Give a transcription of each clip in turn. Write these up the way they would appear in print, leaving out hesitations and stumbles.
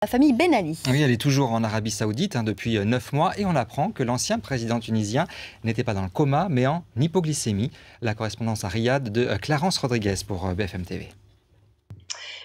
La famille Ben Ali. Oui, elle est toujours en Arabie Saoudite depuis 9 mois et on apprend que l'ancien président tunisien n'était pas dans le coma mais en hypoglycémie. La correspondance à Riyad de Clarence Rodriguez pour BFM TV.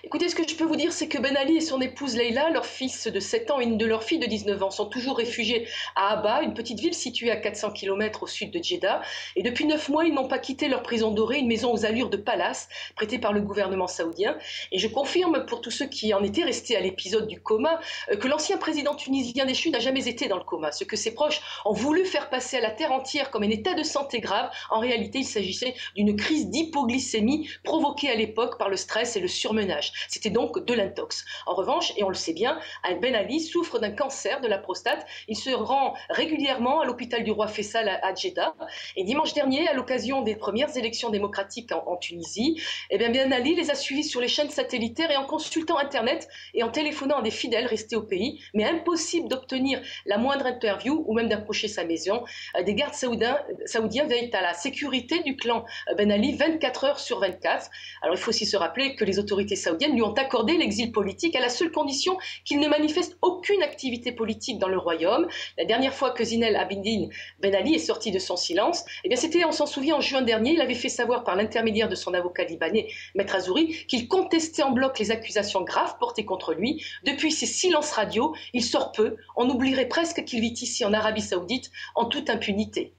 Écoutez, ce que je peux vous dire, c'est que Ben Ali et son épouse Leïla, leur fils de 7 ans et une de leurs filles de 19 ans, sont toujours réfugiés à Abba, une petite ville située à 400 km au sud de Djeddah. Et depuis 9 mois, ils n'ont pas quitté leur prison dorée, une maison aux allures de palace, prêtée par le gouvernement saoudien. Et je confirme, pour tous ceux qui en étaient restés à l'épisode du coma, que l'ancien président tunisien déchu n'a jamais été dans le coma. Ce que ses proches ont voulu faire passer à la terre entière comme un état de santé grave, en réalité, il s'agissait d'une crise d'hypoglycémie provoquée à l'époque par le stress et le surmenage. C'était donc de l'intox. En revanche, et on le sait bien, Ben Ali souffre d'un cancer de la prostate. Il se rend régulièrement à l'hôpital du roi Faisal à Djeddah. Et dimanche dernier, à l'occasion des premières élections démocratiques en Tunisie, Ben Ali les a suivis sur les chaînes satellitaires et en consultant Internet et en téléphonant à des fidèles restés au pays. Mais impossible d'obtenir la moindre interview ou même d'approcher sa maison. Des gardes saoudiens veillent à la sécurité du clan Ben Ali 24 heures sur 24. Alors il faut aussi se rappeler que les autorités saoudiennes lui ont accordé l'exil politique à la seule condition qu'il ne manifeste aucune activité politique dans le royaume. La dernière fois que Zine El Abidine Ben Ali est sorti de son silence, c'était, on s'en souvient, en juin dernier. Il avait fait savoir par l'intermédiaire de son avocat libanais, Maître Azouri, qu'il contestait en bloc les accusations graves portées contre lui. Depuis ses silences radio, il sort peu. On oublierait presque qu'il vit ici en Arabie Saoudite en toute impunité.